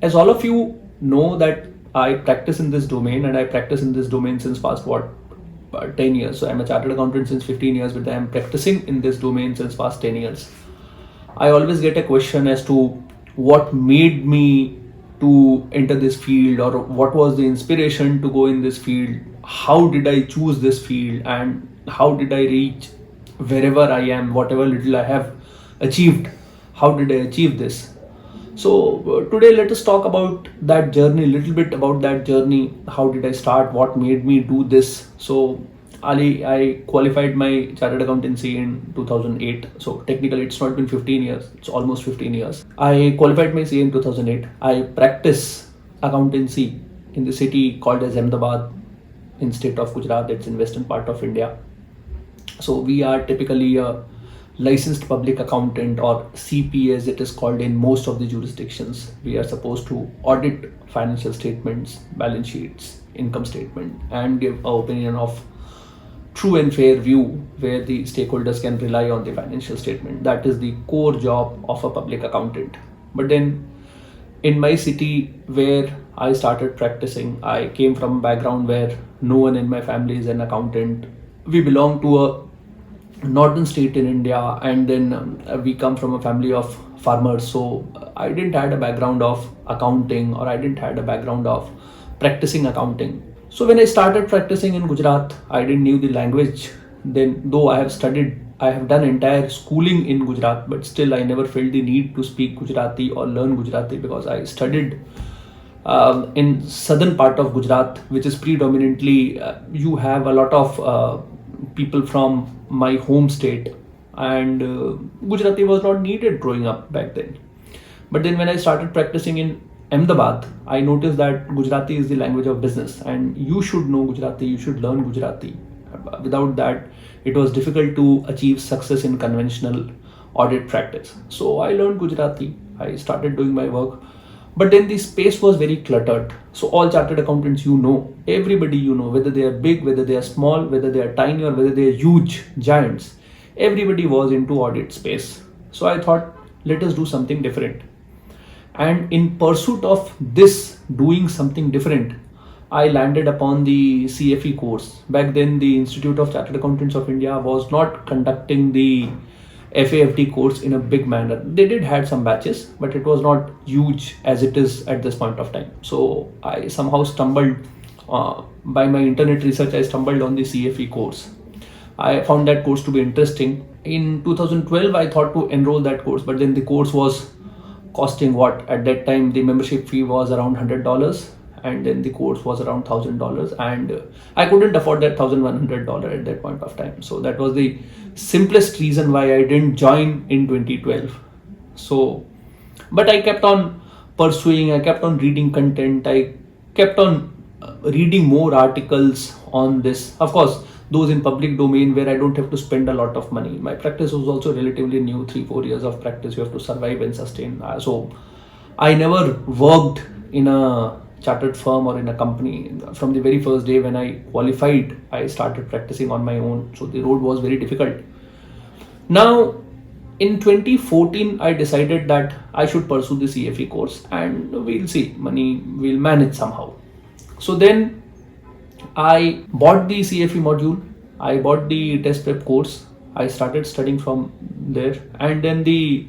As all of you know that I practice in this domain, and I practice in this domain since past 10 years. So I'm a chartered accountant since 15 years, but I'm practicing in this domain since past 10 years. I always get a question as to what made me to enter this field, or what was the inspiration to go in this field, how did I choose this field, and how did I reach wherever I am, whatever little I have achieved, how did I achieve this. So today let us talk about that journey, a little bit about that journey. How did I start? What made me do this? So Ali, I qualified my chartered accountancy in 2008. So technically it's not been 15 years, it's almost 15 years. I qualified my CA in 2008. I practice accountancy in the city called as Ahmedabad in state of Gujarat, that's in western part of India. So we are typically a licensed public accountant, or CP as it is called in most of the jurisdictions. We are supposed to audit financial statements, balance sheets, income statement, and give an opinion of true and fair view where the stakeholders can rely on the financial statement. That is the core job of a public accountant. But then in my city where I started practicing, I came from a background where no one in my family is an accountant. We belong to a northern state in India, and then we come from a family of farmers. So I didn't had a background of accounting, or I didn't had a background of practicing accounting. So when I started practicing in Gujarat, I didn't knew the language. Then though I have done entire schooling in Gujarat, but still I never felt the need to speak Gujarati or learn Gujarati, because I studied in southern part of Gujarat, which is predominantly you have a lot of people from my home state, and Gujarati was not needed growing up back then. But then when I started practicing in Ahmedabad, I noticed that Gujarati is the language of business, and you should know Gujarati, you should learn Gujarati. Without that, it was difficult to achieve success in conventional audit practice. So I learned Gujarati, I started doing my work. But then the space was very cluttered. So all chartered accountants, everybody, whether they are big, whether they are small, whether they are tiny, or whether they are huge giants, everybody was into audit space. So I thought, let us do something different. And in pursuit of this, doing something different, I landed upon the CFE course. Back then, the Institute of Chartered Accountants of India was not conducting the FAFD course in a big manner. They did had some batches, but it was not huge as it is at this point of time. So I somehow stumbled, by my internet research, I stumbled on the CFE course. I found that course to be interesting. In 2012, I thought to enroll that course, but then the course was costing what at that time the membership fee was around $100, and then the course was around $1,000, and I couldn't afford that $1,100 at that point of time. So that was the simplest reason why I didn't join in 2012. So, but I kept on pursuing, I kept on reading content, I kept on reading more articles on this. Of course, those in public domain where I don't have to spend a lot of money. My practice was also relatively new, 3-4 years of practice. You have to survive and sustain. So I never worked in a chartered firm or in a company. From the very first day when I qualified, I started practicing on my own. So the road was very difficult. Now, in 2014, I decided that I should pursue the CFE course, and we'll see, money will manage somehow. So then I bought the CFE module, I bought the test prep course, I started studying from there, and then the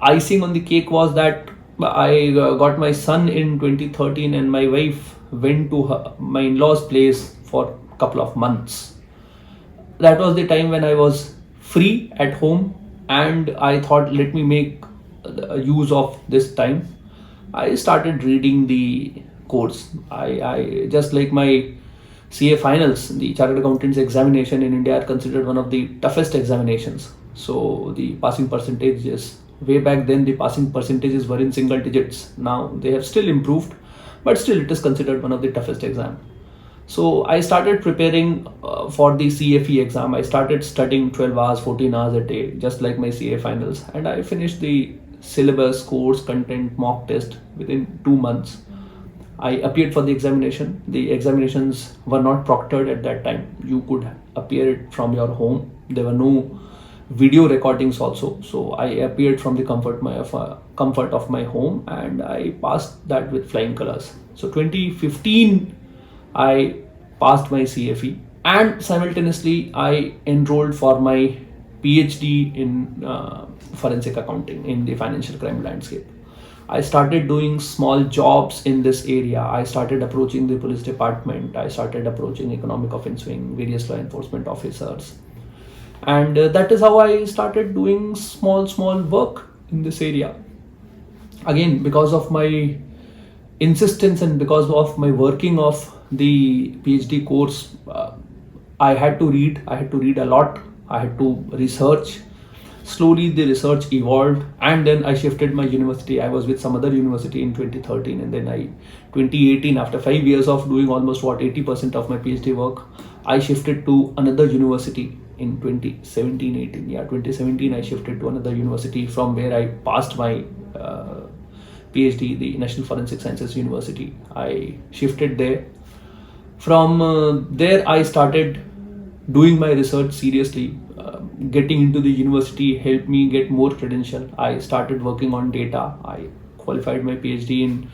icing on the cake was that I got my son in 2013, and my wife went to my in-laws' place for a couple of months. That was the time when I was free at home, and I thought, let me make use of this time. I started reading the course. I just like my CA finals, the Chartered Accountants examination in India are considered one of the toughest examinations. So the passing percentages, way back then the passing percentages were in single digits. Now they have still improved, but still it is considered one of the toughest exam. So I started preparing for the CFE exam. I started studying 12 hours, 14 hours a day, just like my CA finals. And I finished the syllabus, course, content, mock test within 2 months. I appeared for the examination. The examinations were not proctored at that time. You could appear it from your home. There were no video recordings also. So I appeared from the comfort of my home, and I passed that with flying colors. So 2015, I passed my CFE, and simultaneously I enrolled for my PhD in forensic accounting in the financial crime landscape. I started doing small jobs in this area. I started approaching the police department. I started approaching economic offence wing, various law enforcement officers. And that is how I started doing small work in this area. Again, because of my insistence and because of my working of the PhD course, I had to read. I had to read a lot. I had to research. Slowly the research evolved, and then I shifted my university. I was with some other university in 2013, and then 2018, after 5 years of doing almost 80% of my PhD work, I shifted to another university in 2017-18. Yeah, 2017 I shifted to another university from where I passed my PhD, the National Forensic Sciences University. I shifted there. From there I started doing my research seriously. Getting into the university helped me get more credential. I started working on data. I qualified my PhD in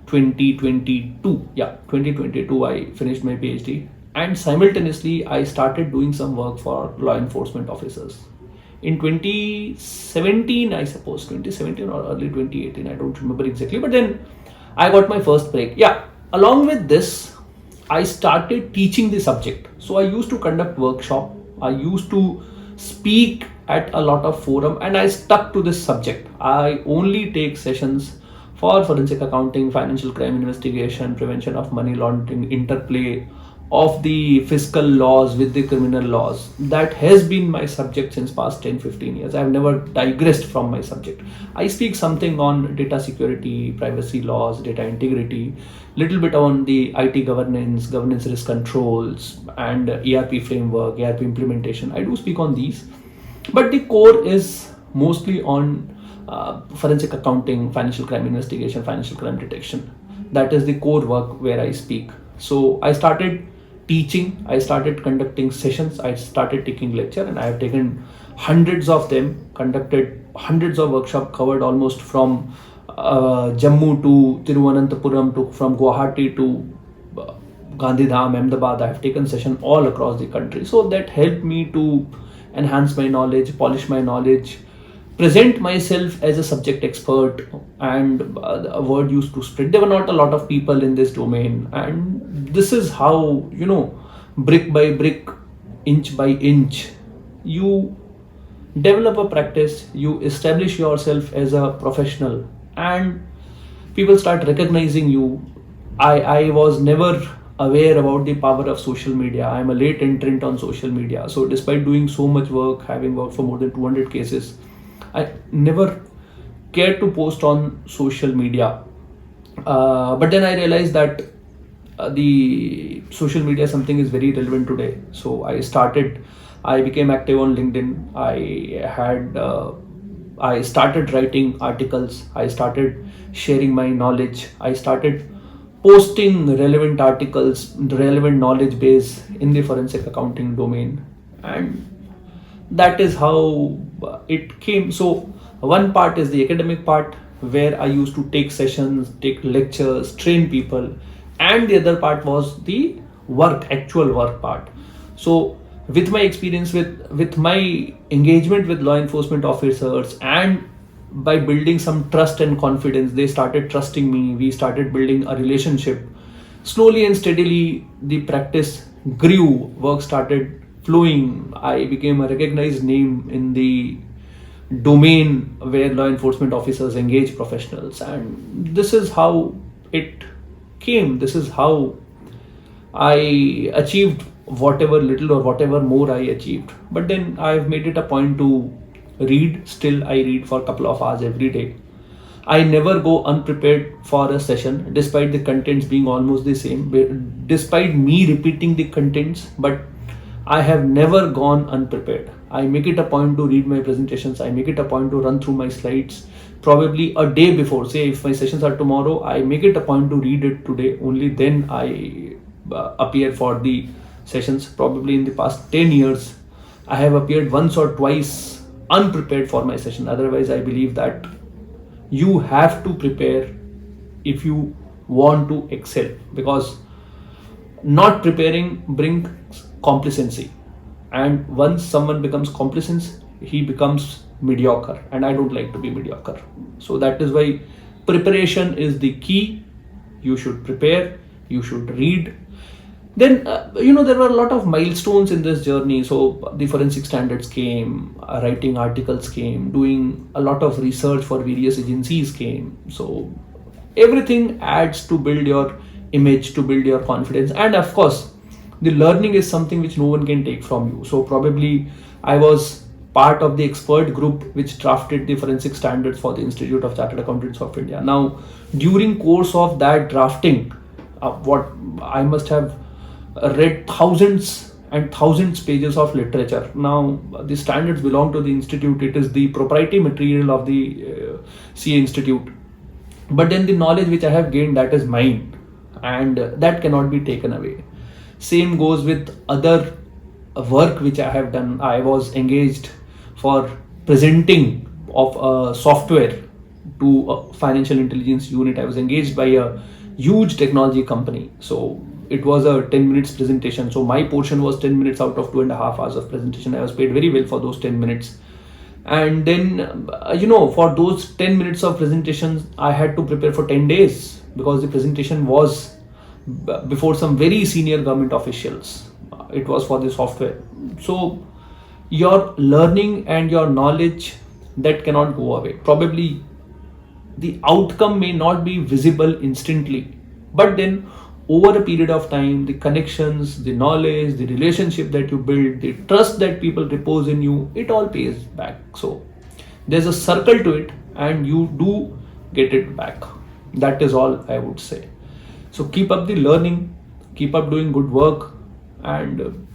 2022. Yeah, 2022 I finished my PhD, and simultaneously I started doing some work for law enforcement officers. In 2017, I suppose 2017 or early 2018, I don't remember exactly, but then I got my first break. Yeah, along with this, I started teaching the subject. So I used to conduct workshop. I used to speak at a lot of forum, and I stuck to this subject. I only take sessions for forensic accounting, financial crime investigation, prevention of money laundering, interplay of the fiscal laws with the criminal laws. That has been my subject since past 10-15 years. I have never digressed from my subject. I speak something on data security, privacy laws, data integrity, little bit on the IT governance, governance risk controls, and ERP framework, ERP implementation. I do speak on these, but the core is mostly on forensic accounting, financial crime investigation, financial crime detection. That is the core work where I speak. So I started teaching, I started conducting sessions, I started taking lecture, and I have taken hundreds of them, conducted hundreds of workshops, covered almost from Jammu to Tiruvananthapuram, to from Guwahati to Gandhidham, Ahmedabad. I have taken session all across the country. So that helped me to enhance my knowledge, polish my knowledge, present myself as a subject expert, and a word used to spread. There were not a lot of people in this domain, and this is how, brick by brick, inch by inch, you develop a practice, you establish yourself as a professional, and people start recognizing you. I was never aware about the power of social media. I'm a late entrant on social media. So despite doing so much work, having worked for more than 200 cases, I never cared to post on social media. But then I realized that the social media something is very relevant today. So I became active on LinkedIn. I started writing articles. I started sharing my knowledge. I started posting relevant articles, relevant knowledge base in the forensic accounting domain. And that is how it came. So one part is the academic part, where I used to take sessions, take lectures, train people, and the other part was the actual work part. So with my experience, with my engagement with law enforcement officers, and by building some trust and confidence, they started trusting me. We started building a relationship. Slowly and steadily the practice grew, work started flowing. I became a recognized name in the domain where law enforcement officers engage professionals, and this is how it came. This is how I achieved whatever little or whatever more I achieved. But then I've made it a point to read. Still I read for a couple of hours every day. I never go unprepared for a session, despite the contents being almost the same, despite me repeating the contents, but I have never gone unprepared. I make it a point to read my presentations. I make it a point to run through my slides probably a day before. Say if my sessions are tomorrow, I make it a point to read it today. Only then I appear for the sessions. Probably in the past 10 years, I have appeared once or twice unprepared for my session. Otherwise, I believe that you have to prepare if you want to excel, because not preparing brings complacency, and once someone becomes complacent, he becomes mediocre, and I don't like to be mediocre. So that is why preparation is the key. You should prepare, you should read. Then there were a lot of milestones in this journey. So the forensic standards came, writing articles came, doing a lot of research for various agencies came. So everything adds to build your image, to build your confidence, and of course the learning is something which no one can take from you. So probably I was part of the expert group which drafted the forensic standards for the Institute of Chartered Accountants of India. Now during course of that drafting, what I must have read thousands and thousands pages of literature. Now the standards belong to the institute, it is the proprietary material of the CA Institute, but then the knowledge which I have gained, that is mine, and that cannot be taken away. Same goes with other work which I have done. I was engaged for presenting of a software to a financial intelligence unit. I was engaged by a huge technology company. So it was a 10 minutes presentation. So my portion was 10 minutes out of 2.5 hours of presentation. I was paid very well for those 10 minutes. And then, for those 10 minutes of presentations, I had to prepare for 10 days because the presentation was before some very senior government officials. It was for the software. So your learning and your knowledge, that cannot go away. Probably the outcome may not be visible instantly, but then over a period of time, the connections, the knowledge, the relationship that you build, the trust that people repose in you, it all pays back. So there's a circle to it, and you do get it back. That is all I would say. So keep up the learning, keep up doing good work, and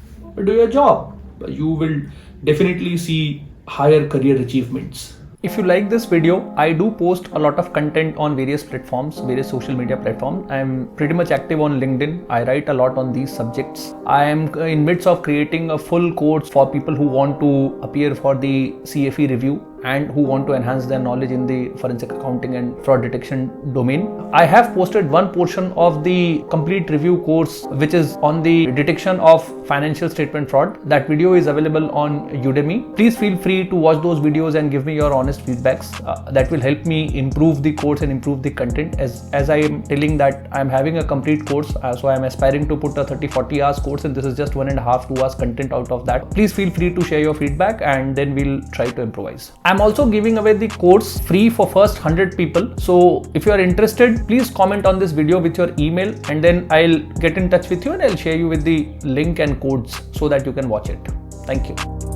do your job. You will definitely see higher career achievements. If you like this video, I do post a lot of content on various platforms, various social media platforms. I am pretty much active on LinkedIn. I write a lot on these subjects. I am in midst of creating a full course for people who want to appear for the CFE review and who want to enhance their knowledge in the forensic accounting and fraud detection domain. I have posted one portion of the complete review course which is on the detection of financial statement fraud. That video is available on Udemy. Please feel free to watch those videos and give me your honest feedbacks. That will help me improve the course and improve the content. As I am telling that I am having a complete course, so I am aspiring to put a 30-40 hours course, and this is just 1.5-2 hours content out of that. Please feel free to share your feedback, and then we'll try to improvise. I'm also giving away the course free for first 100 people. So if you are interested, please comment on this video with your email, and then I'll get in touch with you and I'll share you with the link and codes so that you can watch it. Thank you.